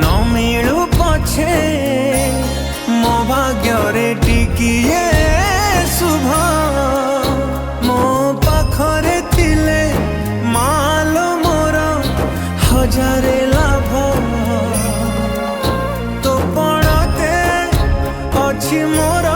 न मिलू पछे मो भाग्य टिकिए शुभ मो पाखरे थिले मालो मोर हजारे लाभ तो पड़ते अच्छी मोर